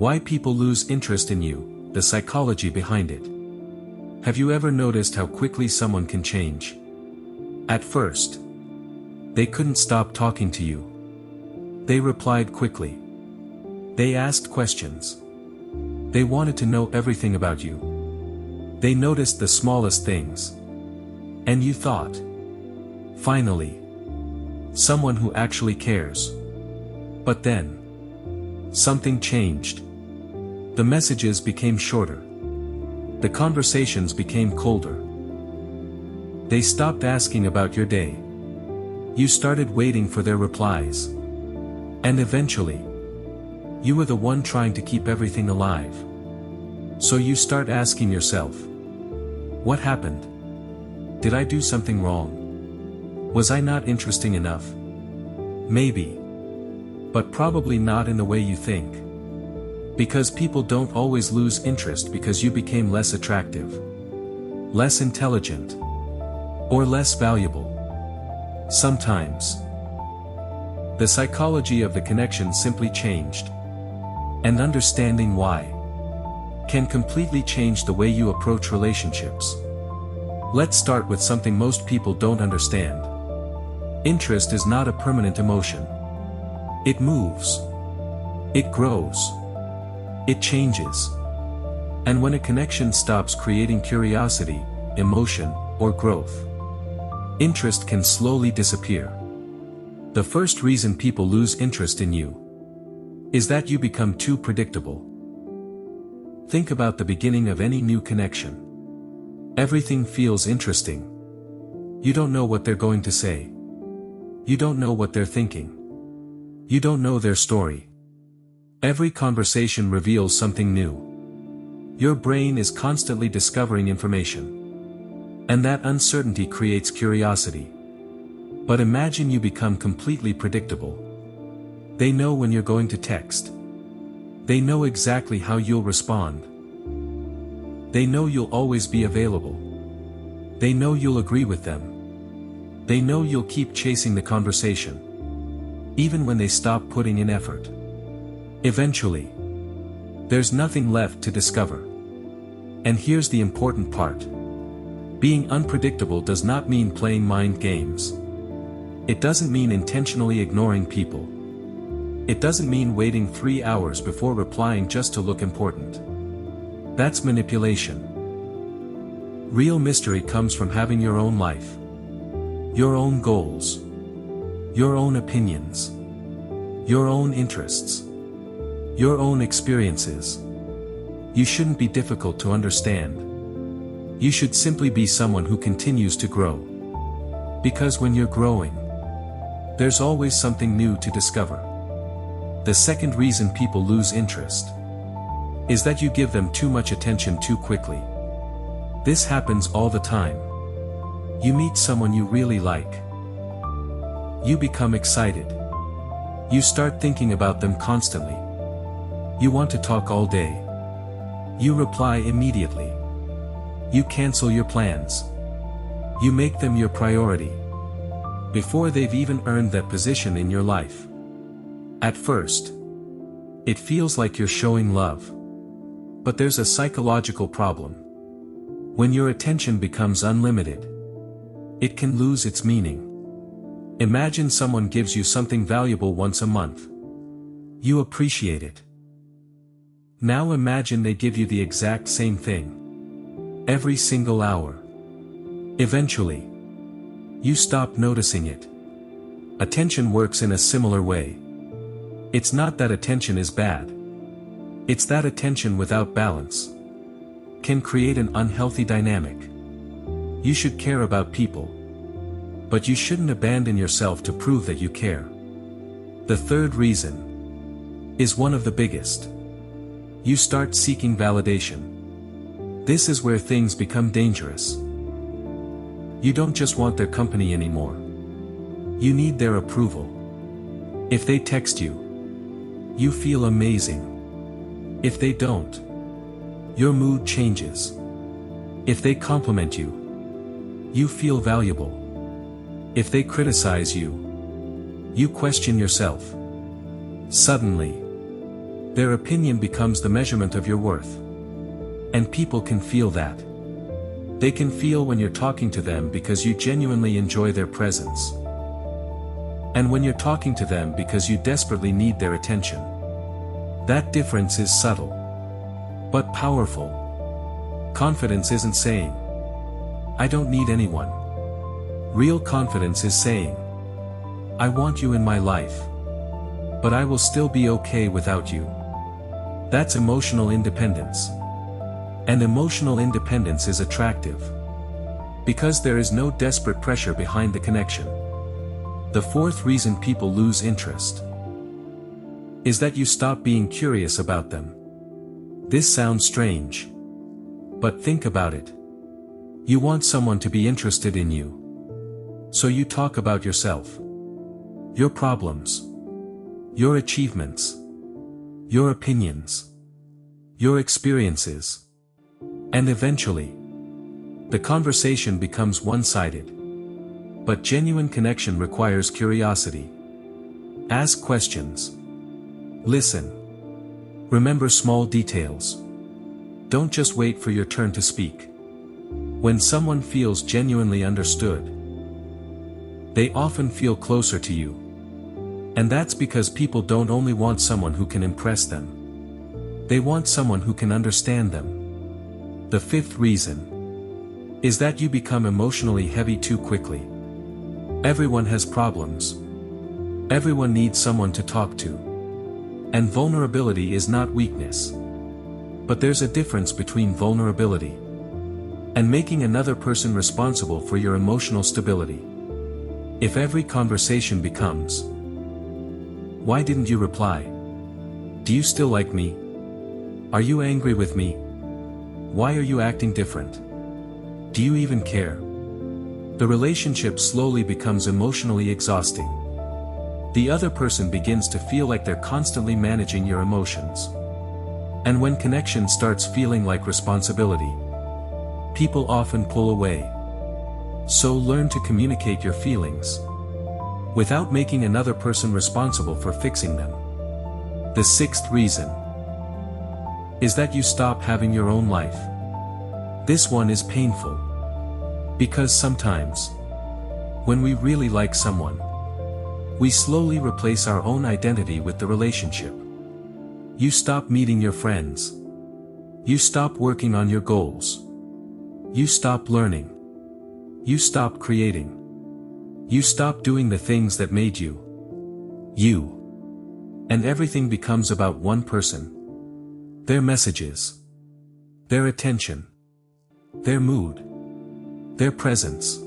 Why people lose interest in you, the psychology behind it. Have you ever noticed how quickly someone can change? At first, they couldn't stop talking to you. They replied quickly. They asked questions. They wanted to know everything about you. They noticed the smallest things. And you thought, finally, someone who actually cares. But then, something changed. The messages became shorter. The conversations became colder. They stopped asking about your day. You started waiting for their replies. And eventually, you were the one trying to keep everything alive. So you start asking yourself, what happened? Did I do something wrong? Was I not interesting enough? Maybe. But probably not in the way you think. Because people don't always lose interest because you became less attractive, less intelligent, or less valuable. Sometimes, the psychology of the connection simply changed. And understanding why can completely change the way you approach relationships. Let's start with something most people don't understand. Interest is not a permanent emotion. It moves. It grows. It changes. And when a connection stops creating curiosity, emotion, or growth, interest can slowly disappear. The first reason people lose interest in you is that you become too predictable. Think about the beginning of any new connection. Everything feels interesting. You don't know what they're going to say. You don't know what they're thinking. You don't know their story. Every conversation reveals something new. Your brain is constantly discovering information. And that uncertainty creates curiosity. But imagine you become completely predictable. They know when you're going to text. They know exactly how you'll respond. They know you'll always be available. They know you'll agree with them. They know you'll keep chasing the conversation, even when they stop putting in effort. Eventually, there's nothing left to discover. And here's the important part. Being unpredictable does not mean playing mind games. It doesn't mean intentionally ignoring people. It doesn't mean waiting 3 hours before replying just to look important. That's manipulation. Real mystery comes from having your own life, your own goals, your own opinions, your own interests, your own experiences. You shouldn't be difficult to understand. You should simply be someone who continues to grow. Because when you're growing, there's always something new to discover. The second reason people lose interest is that you give them too much attention too quickly. This happens all the time. You meet someone you really like. You become excited. You start thinking about them constantly. You want to talk all day. You reply immediately. You cancel your plans. You make them your priority, before they've even earned that position in your life. At first, it feels like you're showing love. But there's a psychological problem. When your attention becomes unlimited, it can lose its meaning. Imagine someone gives you something valuable once a month. You appreciate it. Now imagine they give you the exact same thing, every single hour. Eventually, you stop noticing it. Attention works in a similar way. It's not that attention is bad. It's that attention without balance can create an unhealthy dynamic. You should care about people, but you shouldn't abandon yourself to prove that you care. The third reason is one of the biggest. You start seeking validation. This is where things become dangerous. You don't just want their company anymore. You need their approval. If they text you, you feel amazing. If they don't, your mood changes. If they compliment you, you feel valuable. If they criticize you, you question yourself. Suddenly, Their opinion becomes the measurement of your worth. And people can feel that. They can feel when you're talking to them because you genuinely enjoy their presence. And when you're talking to them because you desperately need their attention. That difference is subtle, but powerful. Confidence isn't saying, "I don't need anyone." Real confidence is saying, "I want you in my life. But I will still be okay without you." That's emotional independence. And emotional independence is attractive. Because there is no desperate pressure behind the connection. The fourth reason people lose interest is that you stop being curious about them. This sounds strange. But think about it. You want someone to be interested in you. So you talk about yourself. Your problems. Your achievements. Your opinions. Your experiences. And eventually, the conversation becomes one-sided. But genuine connection requires curiosity. Ask questions. Listen. Remember small details. Don't just wait for your turn to speak. When someone feels genuinely understood, they often feel closer to you. And that's because people don't only want someone who can impress them. They want someone who can understand them. The fifth reason is that you become emotionally heavy too quickly. Everyone has problems. Everyone needs someone to talk to. And vulnerability is not weakness. But there's a difference between vulnerability and making another person responsible for your emotional stability. If every conversation becomes, "Why didn't you reply? Do you still like me? Are you angry with me? Why are you acting different? Do you even care?" the relationship slowly becomes emotionally exhausting. The other person begins to feel like they're constantly managing your emotions. And when connection starts feeling like responsibility, people often pull away. So learn to communicate your feelings without making another person responsible for fixing them. The sixth reason is that you stop having your own life. This one is painful. Because sometimes, when we really like someone, we slowly replace our own identity with the relationship. You stop meeting your friends. You stop working on your goals. You stop learning. You stop creating. You stop doing the things that made you. You. And everything becomes about one person. Their messages. Their attention. Their mood. Their presence.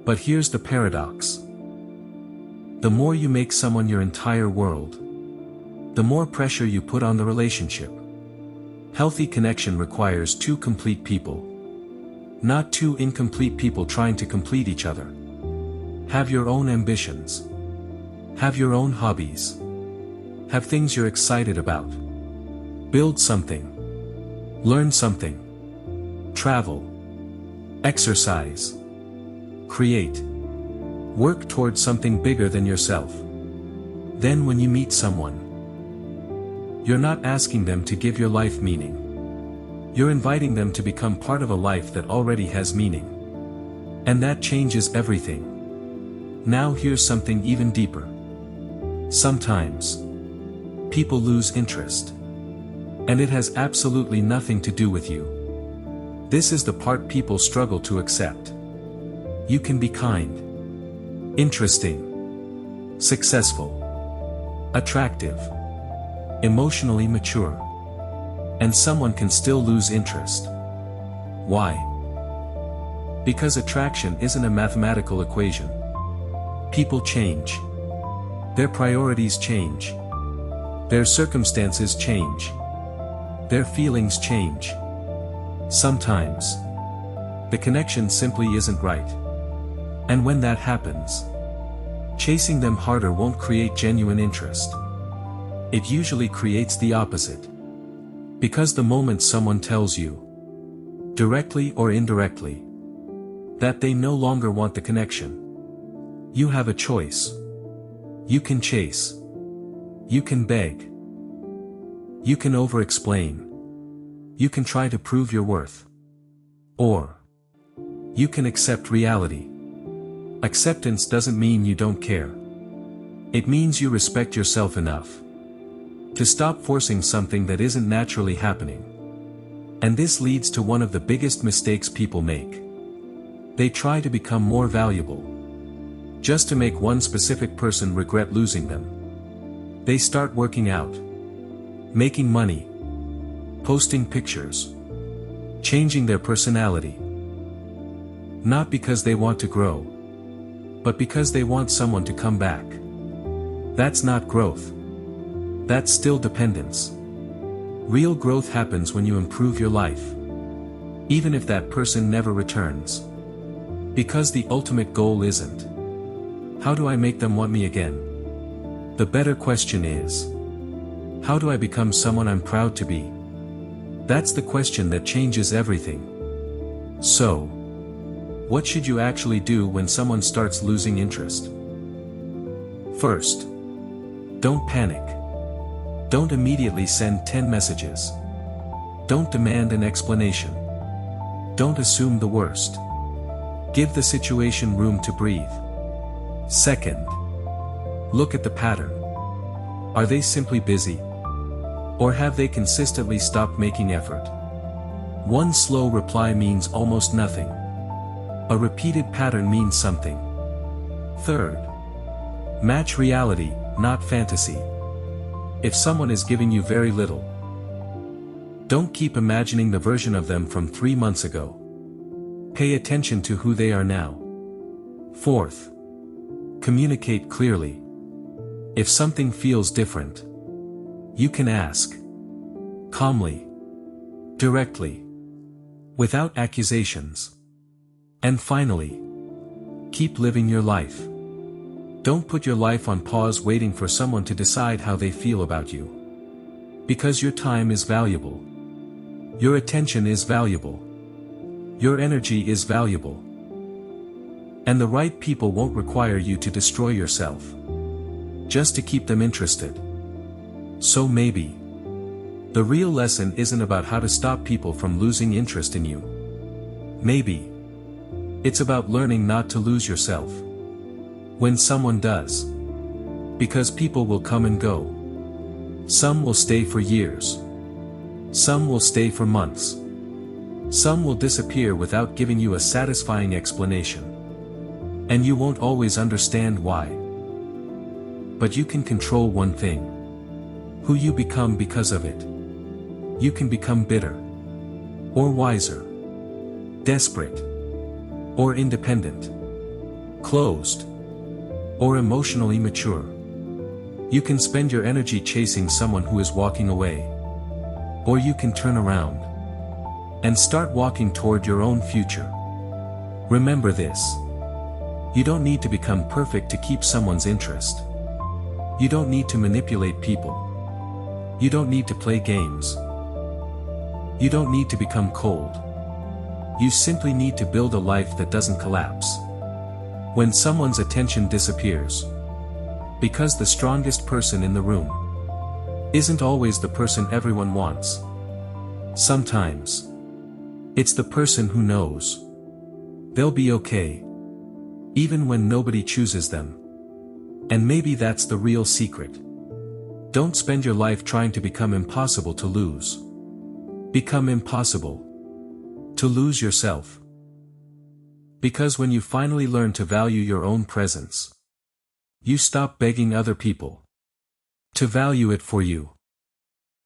But here's the paradox. The more you make someone your entire world, the more pressure you put on the relationship. Healthy connection requires two complete people. Not two incomplete people trying to complete each other. Have your own ambitions. Have your own hobbies. Have things you're excited about. Build something. Learn something. Travel. Exercise. Create. Work towards something bigger than yourself. Then when you meet someone, you're not asking them to give your life meaning. You're inviting them to become part of a life that already has meaning. And that changes everything. Now here's something even deeper. Sometimes, people lose interest. And it has absolutely nothing to do with you. This is the part people struggle to accept. You can be kind, interesting, successful, attractive, emotionally mature. And someone can still lose interest. Why? Because attraction isn't a mathematical equation. People change. Their priorities change. Their circumstances change. Their feelings change. Sometimes, the connection simply isn't right. And when that happens, chasing them harder won't create genuine interest. It usually creates the opposite. Because the moment someone tells you, directly or indirectly, that they no longer want the connection, you have a choice. You can chase. You can beg. You can over-explain. You can try to prove your worth. Or you can accept reality. Acceptance doesn't mean you don't care. It means you respect yourself enough to stop forcing something that isn't naturally happening. And this leads to one of the biggest mistakes people make. They try to become more valuable, just to make one specific person regret losing them. They start working out, making money, posting pictures, changing their personality. Not because they want to grow, but because they want someone to come back. That's not growth. That's still dependence. Real growth happens when you improve your life, even if that person never returns. Because the ultimate goal isn't, how do I make them want me again? The better question is, how do I become someone I'm proud to be? That's the question that changes everything. So, what should you actually do when someone starts losing interest? First, don't panic. Don't immediately send 10 messages. Don't demand an explanation. Don't assume the worst. Give the situation room to breathe. Second, look at the pattern. Are they simply busy? Or have they consistently stopped making effort? One slow reply means almost nothing. A repeated pattern means something. Third, match reality, not fantasy. If someone is giving you very little, don't keep imagining the version of them from 3 months ago. Pay attention to who they are now. Fourth, communicate clearly. If something feels different, you can ask. Calmly. Directly. Without accusations. And finally, keep living your life. Don't put your life on pause waiting for someone to decide how they feel about you. Because your time is valuable. Your attention is valuable. Your energy is valuable. And the right people won't require you to destroy yourself, just to keep them interested. So maybe the real lesson isn't about how to stop people from losing interest in you. Maybe it's about learning not to lose yourself when someone does. Because people will come and go. Some will stay for years. Some will stay for months. Some will disappear without giving you a satisfying explanation. And you won't always understand why. But you can control one thing: who you become because of it. You can become bitter, or wiser, desperate, or independent, closed, or emotionally mature. You can spend your energy chasing someone who is walking away. Or you can turn around and start walking toward your own future. Remember this: you don't need to become perfect to keep someone's interest. You don't need to manipulate people. You don't need to play games. You don't need to become cold. You simply need to build a life that doesn't collapse when someone's attention disappears. Because the strongest person in the room isn't always the person everyone wants. Sometimes it's the person who knows they'll be okay, even when nobody chooses them. And maybe that's the real secret. Don't spend your life trying to become impossible to lose. Become impossible to lose yourself. Because when you finally learn to value your own presence, you stop begging other people to value it for you.